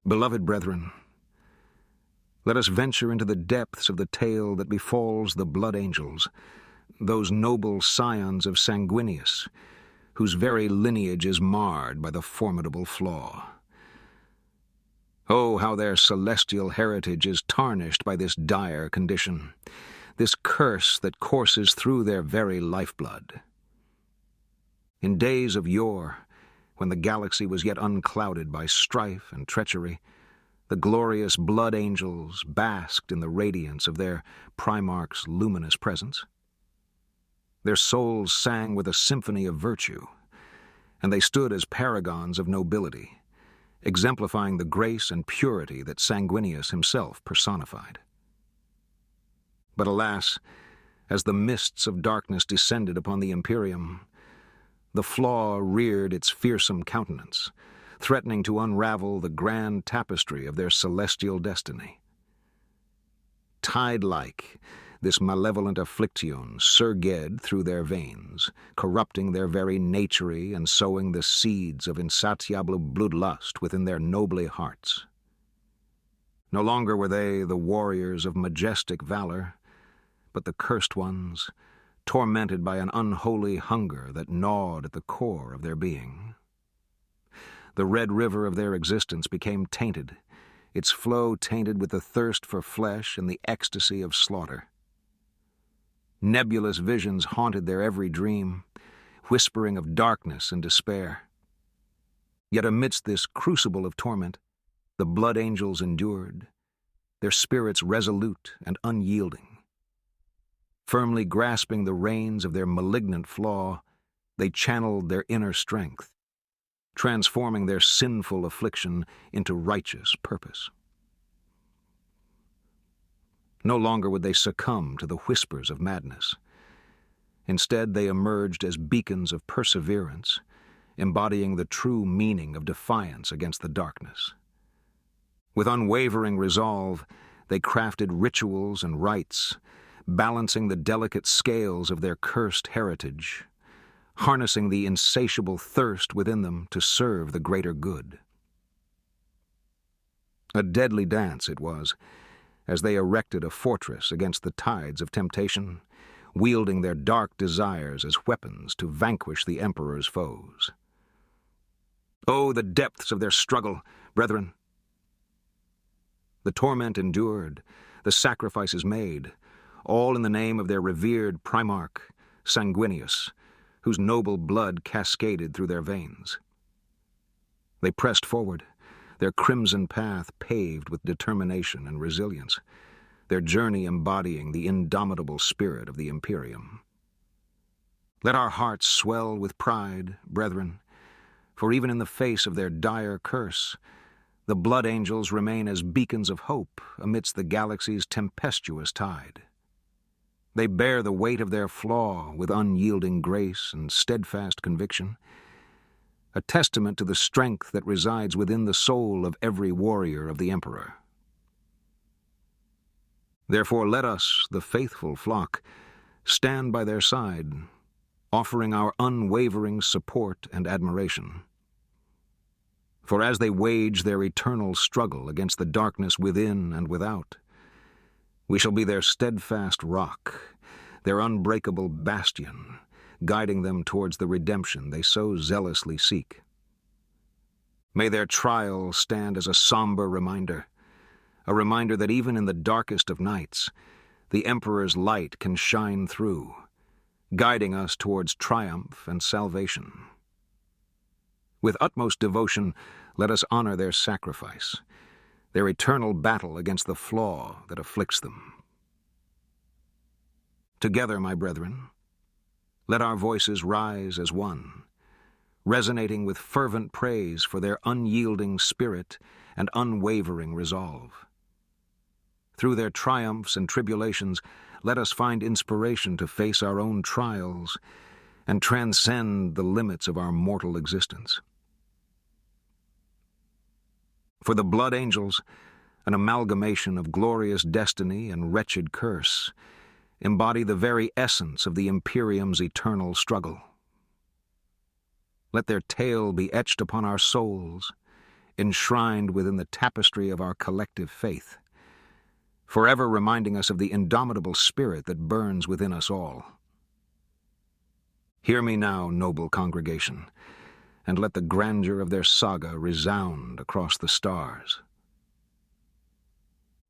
Beloved brethren, let us venture into the depths of the tale that befalls the blood angels, those noble scions of Sanguinius, whose very lineage is marred by the formidable flaw. Oh, how their celestial heritage is tarnished by this dire condition, this curse that courses through their very lifeblood. In days of yore, when the galaxy was yet unclouded by strife and treachery, the glorious blood angels basked in the radiance of their Primarch's luminous presence. Their souls sang with a symphony of virtue, and they stood as paragons of nobility, exemplifying the grace and purity that Sanguinius himself personified. But alas, as the mists of darkness descended upon the imperium, the flaw reared its fearsome countenance, threatening to unravel the grand tapestry of their celestial destiny. Tide-like, this malevolent affliction surged through their veins, corrupting their very nature and sowing the seeds of insatiable bloodlust within their noble hearts. No longer were they the warriors of majestic valor, but the cursed ones, tormented by an unholy hunger that gnawed at the core of their being. The red river of their existence became tainted, its flow tainted with the thirst for flesh and the ecstasy of slaughter. Nebulous visions haunted their every dream, whispering of darkness and despair. Yet amidst this crucible of torment, the blood angels endured, their spirits resolute and unyielding. Firmly grasping the reins of their malignant flaw, they channeled their inner strength, transforming their sinful affliction into righteous purpose. No longer would they succumb to the whispers of madness. Instead, they emerged as beacons of perseverance, embodying the true meaning of defiance against the darkness. With unwavering resolve, they crafted rituals and rites, balancing the delicate scales of their cursed heritage, harnessing the insatiable thirst within them to serve the greater good. A deadly dance it was, as they erected a fortress against the tides of temptation, wielding their dark desires as weapons to vanquish the Emperor's foes. Oh, the depths of their struggle, brethren! The torment endured, the sacrifices made, all in the name of their revered Primarch, Sanguinius, whose noble blood cascaded through their veins. They pressed forward, their crimson path paved with determination and resilience, their journey embodying the indomitable spirit of the imperium. Let our hearts swell with pride, brethren, for even in the face of their dire curse, the blood angels remain as beacons of hope amidst the galaxy's tempestuous tide. They bear the weight of their flaw with unyielding grace and steadfast conviction, a testament to the strength that resides within the soul of every warrior of the Emperor. Therefore let us, the faithful flock, stand by their side, offering our unwavering support and admiration. For as they wage their eternal struggle against the darkness within and without, we shall be their steadfast rock, their unbreakable bastion, guiding them towards the redemption they so zealously seek. May their trial stand as a somber reminder, a reminder that even in the darkest of nights, the Emperor's light can shine through, guiding us towards triumph and salvation. With utmost devotion, let us honor their sacrifice, their eternal battle against the flaw that afflicts them. Together, my brethren, let our voices rise as one, resonating with fervent praise for their unyielding spirit and unwavering resolve. Through their triumphs and tribulations, let us find inspiration to face our own trials and transcend the limits of our mortal existence. For the blood angels, an amalgamation of glorious destiny and wretched curse, embody the very essence of the imperium's eternal struggle. Let their tale be etched upon our souls, enshrined within the tapestry of our collective faith, forever reminding us of the indomitable spirit that burns within us all. Hear me now, noble congregation, and let the grandeur of their saga resound across the stars.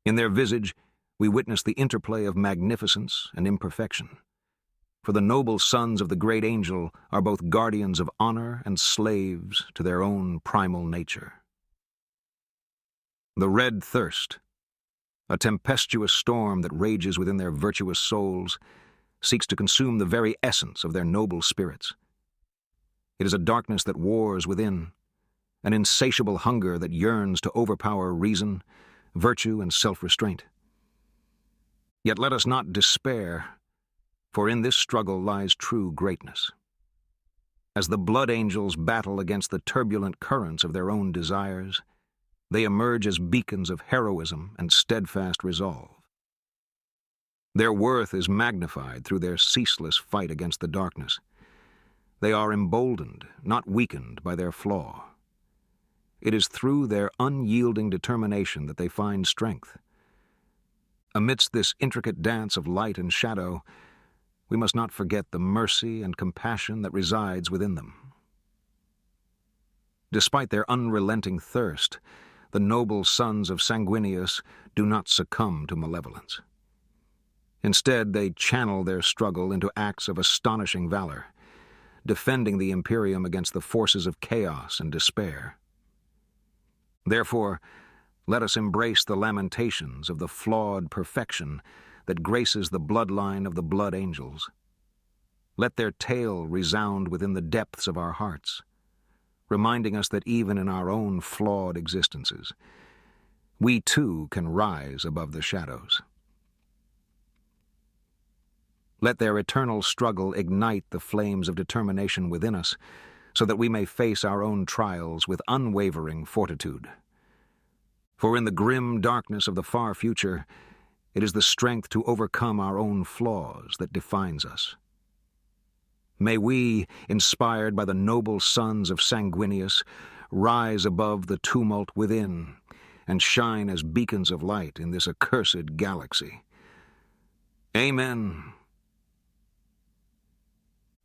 In their visage, we witness the interplay of magnificence and imperfection, for the noble sons of the great angel are both guardians of honor and slaves to their own primal nature. The red thirst, a tempestuous storm that rages within their virtuous souls, seeks to consume the very essence of their noble spirits. It is a darkness that wars within, an insatiable hunger that yearns to overpower reason, virtue, and self-restraint. Yet let us not despair, for in this struggle lies true greatness. As the blood angels battle against the turbulent currents of their own desires, they emerge as beacons of heroism and steadfast resolve. Their worth is magnified through their ceaseless fight against the darkness. They are emboldened, not weakened, by their flaw. It is through their unyielding determination that they find strength. Amidst this intricate dance of light and shadow, we must not forget the mercy and compassion that resides within them. Despite their unrelenting thirst, the noble sons of Sanguinius do not succumb to malevolence. Instead, they channel their struggle into acts of astonishing valor, defending the imperium against the forces of chaos and despair. Therefore, let us embrace the lamentations of the flawed perfection that graces the bloodline of the blood angels. Let their tale resound within the depths of our hearts, reminding us that even in our own flawed existences, we too can rise above the shadows. Let their eternal struggle ignite the flames of determination within us, so that we may face our own trials with unwavering fortitude. For in the grim darkness of the far future, it is the strength to overcome our own flaws that defines us. May we, inspired by the noble sons of Sanguinius, rise above the tumult within and shine as beacons of light in this accursed galaxy. Amen.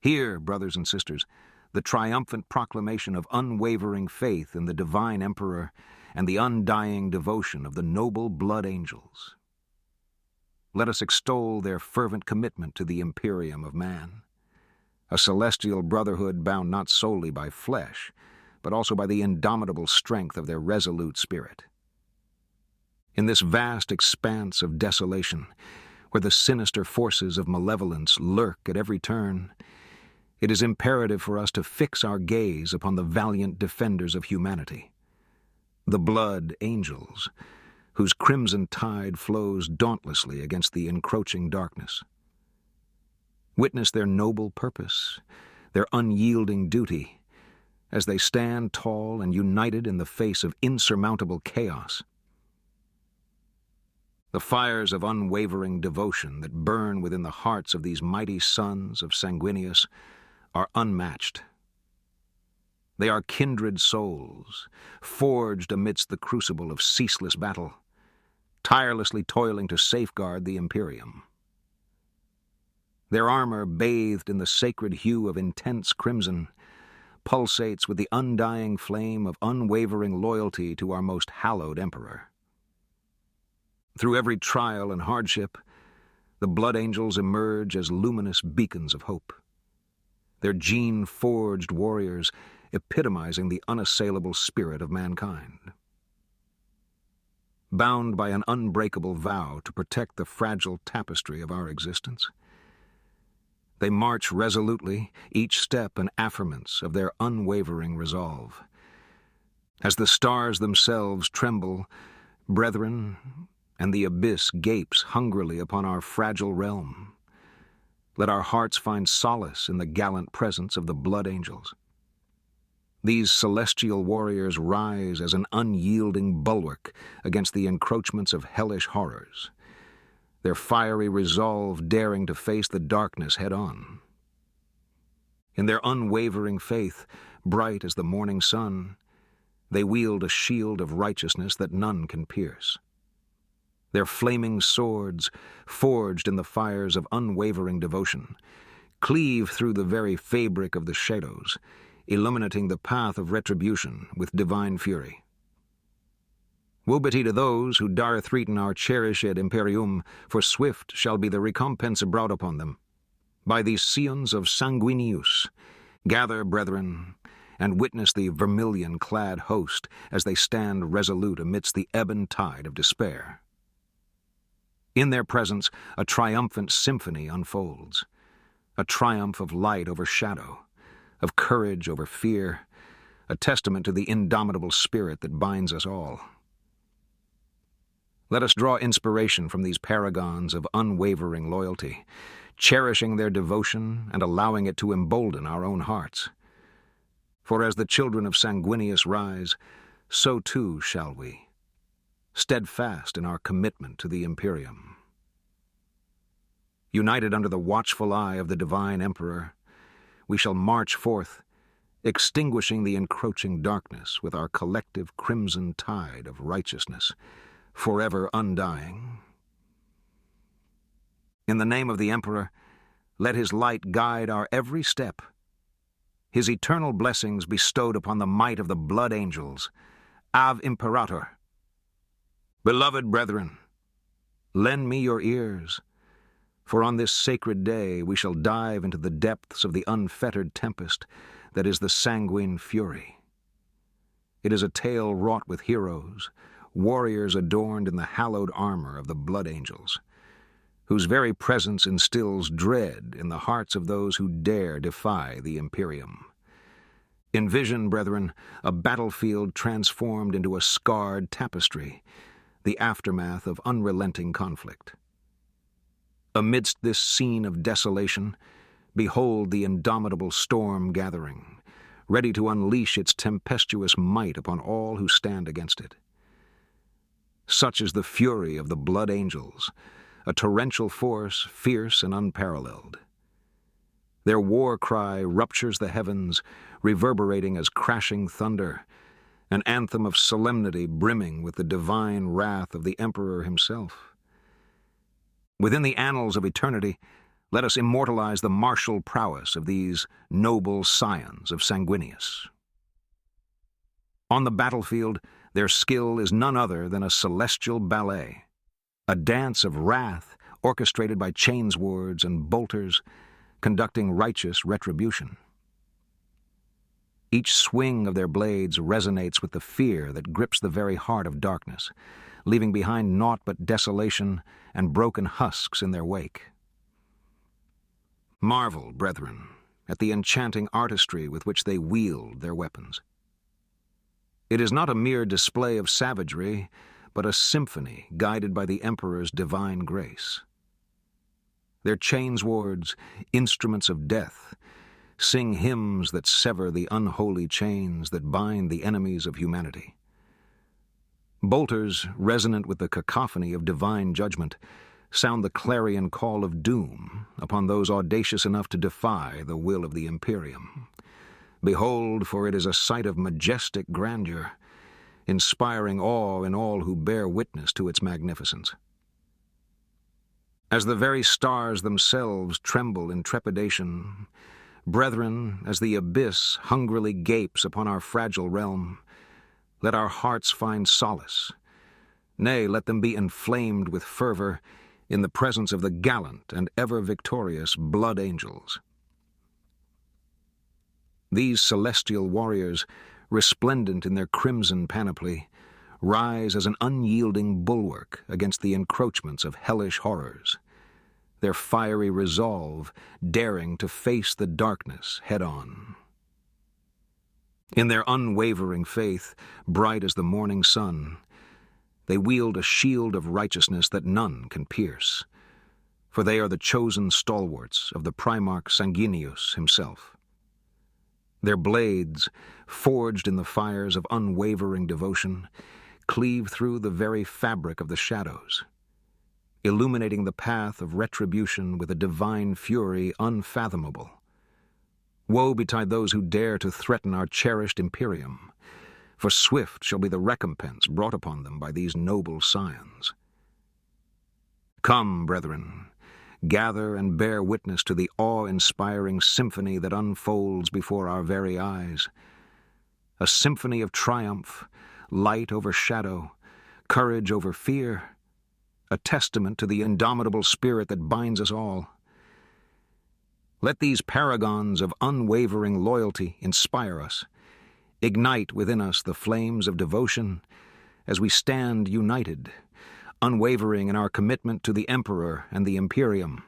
Hear, brothers and sisters, the triumphant proclamation of unwavering faith in the divine emperor and the undying devotion of the noble blood angels. Let us extol their fervent commitment to the imperium of man, a celestial brotherhood bound not solely by flesh, but also by the indomitable strength of their resolute spirit. In this vast expanse of desolation, where the sinister forces of malevolence lurk at every turn, it is imperative for us to fix our gaze upon the valiant defenders of humanity, the blood angels, whose crimson tide flows dauntlessly against the encroaching darkness. Witness their noble purpose, their unyielding duty, as they stand tall and united in the face of insurmountable chaos. The fires of unwavering devotion that burn within the hearts of these mighty sons of Sanguinius are unmatched. They are kindred souls, forged amidst the crucible of ceaseless battle, tirelessly toiling to safeguard the imperium. Their armor, bathed in the sacred hue of intense crimson, pulsates with the undying flame of unwavering loyalty to our most hallowed emperor. Through every trial and hardship, the blood angels emerge as luminous beacons of hope, their gene-forged warriors epitomizing the unassailable spirit of mankind. Bound by an unbreakable vow to protect the fragile tapestry of our existence, they march resolutely, each step an affirmance of their unwavering resolve. As the stars themselves tremble, brethren, and the abyss gapes hungrily upon our fragile realm, let our hearts find solace in the gallant presence of the blood angels. These celestial warriors rise as an unyielding bulwark against the encroachments of hellish horrors, their fiery resolve daring to face the darkness head-on. In their unwavering faith, bright as the morning sun, They wield a shield of righteousness that none can pierce. Their flaming swords, forged in the fires of unwavering devotion, cleave through the very fabric of the shadows, illuminating the path of retribution with divine fury. Woe betide to those who dare threaten our cherished imperium, for swift shall be the recompense brought upon them. By these scions of Sanguinius, gather, brethren, and witness the vermilion-clad host as they stand resolute amidst the ebon tide of despair. In their presence, a triumphant symphony unfolds, a triumph of light over shadow, of courage over fear, a testament to the indomitable spirit that binds us all. Let us draw inspiration from these paragons of unwavering loyalty, cherishing their devotion and allowing it to embolden our own hearts. For as the children of Sanguinius rise, so too shall we, steadfast in our commitment to the imperium. United under the watchful eye of the divine emperor, we shall march forth, extinguishing the encroaching darkness with our collective crimson tide of righteousness, forever undying. In the name of the emperor, let his light guide our every step, his eternal blessings bestowed upon the might of the blood angels. Av Imperator. Beloved brethren, lend me your ears, for on this sacred day we shall dive into the depths of the unfettered tempest that is the sanguine fury. It is a tale wrought with heroes, warriors adorned in the hallowed armor of the blood angels, whose very presence instills dread in the hearts of those who dare defy the imperium. Envision, brethren, a battlefield transformed into a scarred tapestry, the aftermath of unrelenting conflict. Amidst this scene of desolation, behold the indomitable storm gathering, ready to unleash its tempestuous might upon all who stand against it. Such is the fury of the blood angels, a torrential force fierce and unparalleled. Their war cry ruptures the heavens, reverberating as crashing thunder, an anthem of solemnity brimming with the divine wrath of the emperor himself. Within the annals of eternity, let us immortalize the martial prowess of these noble scions of Sanguinius. On the battlefield, their skill is none other than a celestial ballet, a dance of wrath orchestrated by chainswords and bolters, conducting righteous retribution. Each swing of their blades resonates with the fear that grips the very heart of darkness, leaving behind naught but desolation and broken husks in their wake. Marvel, brethren, at the enchanting artistry with which they wield their weapons. It is not a mere display of savagery, but a symphony guided by the emperor's divine grace. Their chainswords, instruments of death, sing hymns that sever the unholy chains that bind the enemies of humanity. Bolters, resonant with the cacophony of divine judgment, sound the clarion call of doom upon those audacious enough to defy the will of the imperium. Behold, for it is a sight of majestic grandeur, inspiring awe in all who bear witness to its magnificence. As the very stars themselves tremble in trepidation, brethren, as the abyss hungrily gapes upon our fragile realm, let our hearts find solace. Nay, let them be inflamed with fervor in the presence of the gallant and ever-victorious blood angels. These celestial warriors, resplendent in their crimson panoply, rise as an unyielding bulwark against the encroachments of hellish horrors, their fiery resolve daring to face the darkness head-on. In their unwavering faith, bright as the morning sun, they wield a shield of righteousness that none can pierce, for they are the chosen stalwarts of the Primarch Sanguinius himself. Their blades, forged in the fires of unwavering devotion, cleave through the very fabric of the shadows, illuminating the path of retribution with a divine fury unfathomable. Woe betide those who dare to threaten our cherished imperium, for swift shall be the recompense brought upon them by these noble scions. Come, brethren, gather and bear witness to the awe-inspiring symphony that unfolds before our very eyes. A symphony of triumph, light over shadow, courage over fear, a testament to the indomitable spirit that binds us all. Let these paragons of unwavering loyalty inspire us, ignite within us the flames of devotion as we stand united, unwavering in our commitment to the Emperor and the Imperium.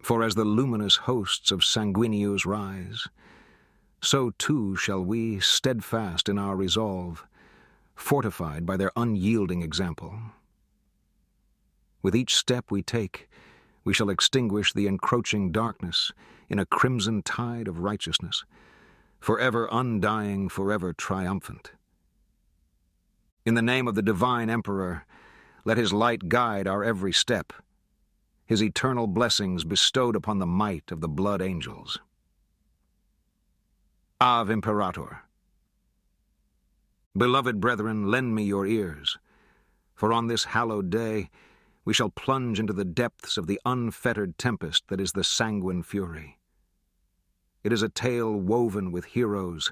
For as the luminous hosts of Sanguinius rise, so too shall we, steadfast in our resolve, fortified by their unyielding example. With each step we take, we shall extinguish the encroaching darkness in a crimson tide of righteousness, forever undying, forever triumphant. In the name of the divine Emperor, let his light guide our every step, his eternal blessings bestowed upon the might of the blood angels. Ave Imperator. Beloved brethren, lend me your ears, for on this hallowed day we shall plunge into the depths of the unfettered tempest that is the sanguine fury. It is a tale woven with heroes,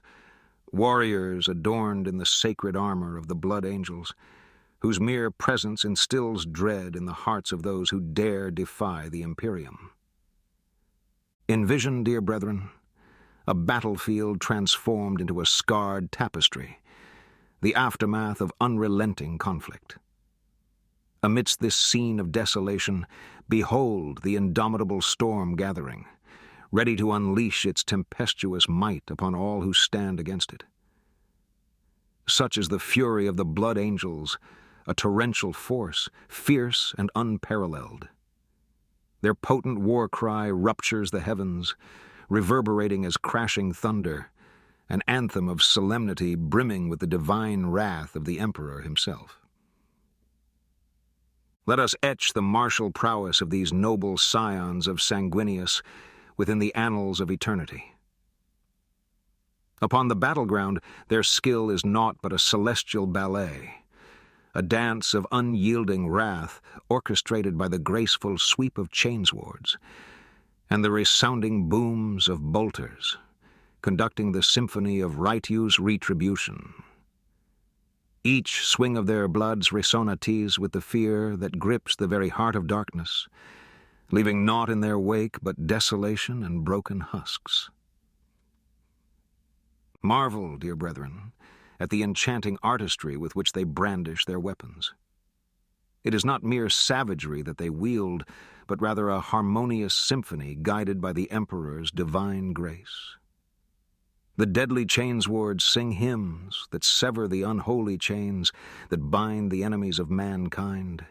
warriors adorned in the sacred armor of the blood angels, whose mere presence instills dread in the hearts of those who dare defy the imperium. Envision, dear brethren, a battlefield transformed into a scarred tapestry, the aftermath of unrelenting conflict. Amidst this scene of desolation, behold the indomitable storm gathering, ready to unleash its tempestuous might upon all who stand against it. Such is the fury of the blood angels, a torrential force, fierce and unparalleled. Their potent war cry ruptures the heavens, reverberating as crashing thunder, an anthem of solemnity brimming with the divine wrath of the Emperor himself. Let us etch the martial prowess of these noble scions of Sanguinius within the annals of eternity. Upon the battleground, their skill is naught but a celestial ballet, a dance of unyielding wrath orchestrated by the graceful sweep of chainswords and the resounding booms of bolters, conducting the symphony of righteous retribution. Each swing of their bloods resonates with the fear that grips the very heart of darkness, leaving naught in their wake but desolation and broken husks. Marvel, dear brethren, at the enchanting artistry with which they brandish their weapons. It is not mere savagery that they wield, but rather a harmonious symphony guided by the Emperor's divine grace. The deadly chainswords sing hymns that sever the unholy chains that bind the enemies of mankind,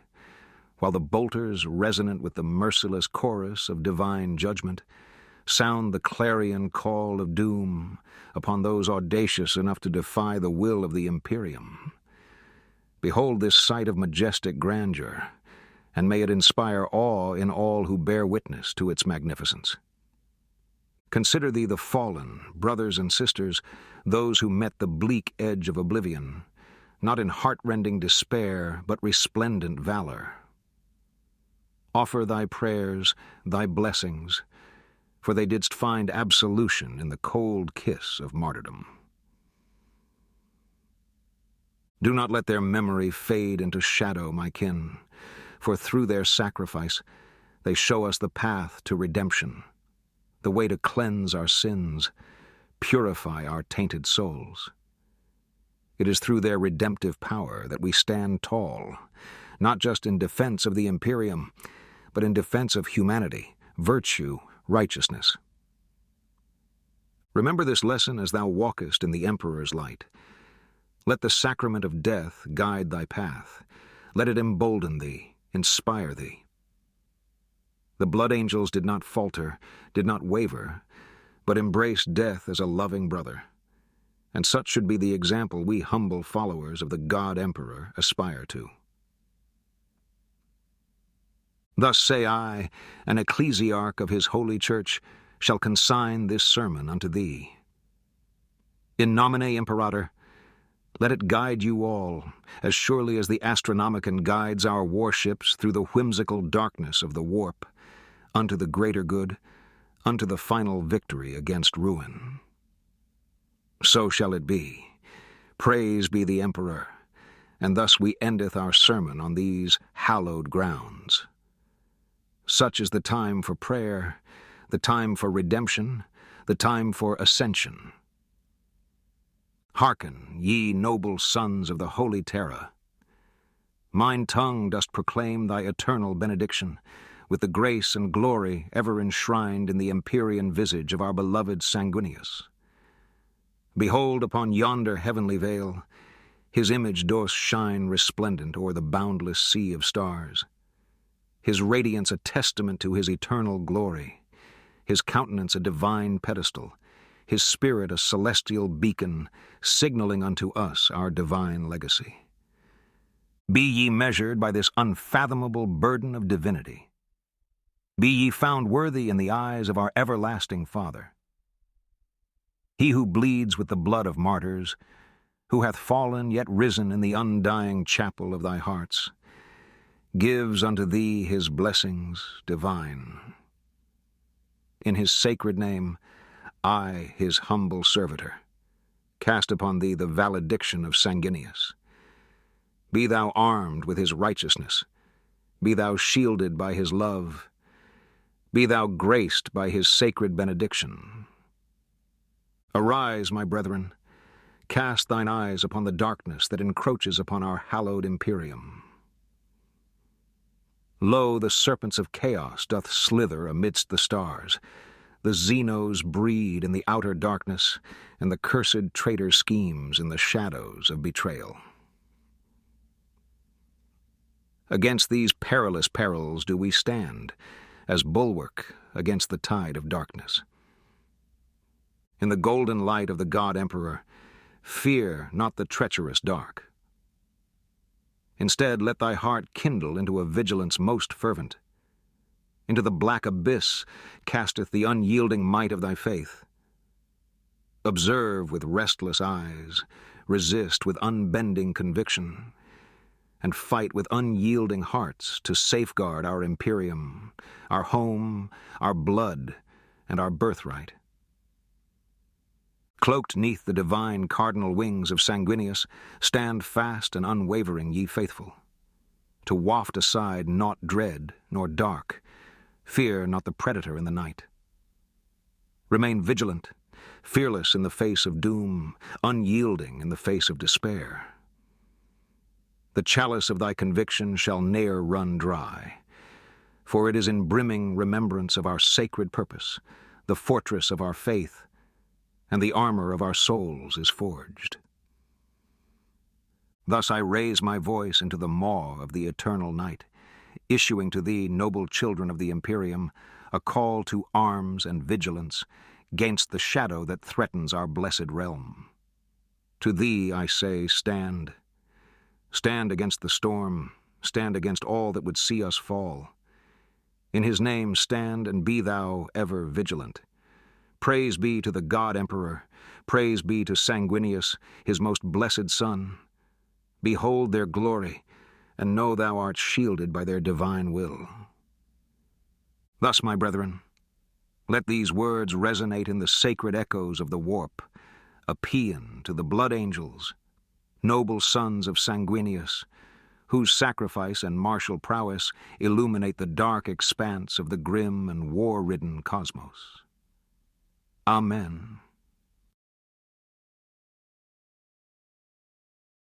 while the bolters, resonant with the merciless chorus of divine judgment, sound the clarion call of doom upon those audacious enough to defy the will of the imperium. Behold this sight of majestic grandeur, and may it inspire awe in all who bear witness to its magnificence. Consider thee the fallen, brothers and sisters, those who met the bleak edge of oblivion, not in heart-rending despair, but resplendent valor. Offer thy prayers, thy blessings, for they didst find absolution in the cold kiss of martyrdom. Do not let their memory fade into shadow, my kin, for through their sacrifice they show us the path to redemption, the way to cleanse our sins, purify our tainted souls. It is through their redemptive power that we stand tall, not just in defense of the imperium, but in defense of humanity, virtue, righteousness. Remember this lesson as thou walkest in the Emperor's light. Let the sacrament of death guide thy path. Let it embolden thee, inspire thee. The blood angels did not falter, did not waver, but embraced death as a loving brother. And such should be the example we humble followers of the God Emperor aspire to. Thus say I, an ecclesiarch of his holy church, shall consign this sermon unto thee. In nomine Imperator, Let it guide you all, as surely as the Astronomicon guides our warships through the whimsical darkness of the warp, unto the greater good, unto the final victory against ruin. So shall it be. Praise be the Emperor. And thus we endeth our sermon on these hallowed grounds. Such is the time for prayer, the time for redemption, the time for ascension. Hearken, ye noble sons of the holy Terra. Mine tongue dost proclaim thy eternal benediction, with the grace and glory ever enshrined in the empyrean visage of our beloved Sanguinius. Behold upon yonder heavenly veil, his image doth shine resplendent o'er the boundless sea of stars, his radiance a testament to his eternal glory, his countenance a divine pedestal, his spirit a celestial beacon, signaling unto us our divine legacy. Be ye measured by this unfathomable burden of divinity. Be ye found worthy in the eyes of our everlasting Father. He who bleeds with the blood of martyrs, who hath fallen yet risen in the undying chapel of thy hearts, gives unto thee his blessings divine. In his sacred name, I, his humble servitor, cast upon thee the valediction of Sanguinius. Be thou armed with his righteousness, be thou shielded by his love, be thou graced by his sacred benediction. Arise, my brethren, cast thine eyes upon the darkness that encroaches upon our hallowed imperium. Lo, the serpents of chaos doth slither amidst the stars, the Xenos breed in the outer darkness, and the cursed traitor schemes in the shadows of betrayal. Against these perilous perils do we stand, as bulwark against the tide of darkness. In the golden light of the God Emperor, fear not the treacherous dark. Instead, let thy heart kindle into a vigilance most fervent. Into the black abyss casteth the unyielding might of thy faith. Observe with restless eyes, resist with unbending conviction, and fight with unyielding hearts to safeguard our imperium, our home, our blood, and our birthright. Cloaked neath the divine cardinal wings of Sanguinius, stand fast and unwavering, ye faithful, to waft aside naught dread nor dark, fear not the predator in the night. Remain vigilant, fearless in the face of doom, unyielding in the face of despair. The chalice of thy conviction shall ne'er run dry, for it is in brimming remembrance of our sacred purpose, the fortress of our faith, and the armor of our souls is forged. Thus I raise my voice into the maw of the eternal night, issuing to thee, noble children of the imperium, a call to arms and vigilance, 'gainst the shadow that threatens our blessed realm. To thee I say, stand. Stand against the storm, stand against all that would see us fall. In his name stand, and be thou ever vigilant. Praise be to the God Emperor, praise be to Sanguinius, his most blessed Son. Behold their glory, and know thou art shielded by their divine will. Thus, my brethren, let these words resonate in the sacred echoes of the warp, a paean to the blood angels, noble sons of Sanguinius, whose sacrifice and martial prowess illuminate the dark expanse of the grim and war-ridden cosmos. Amen.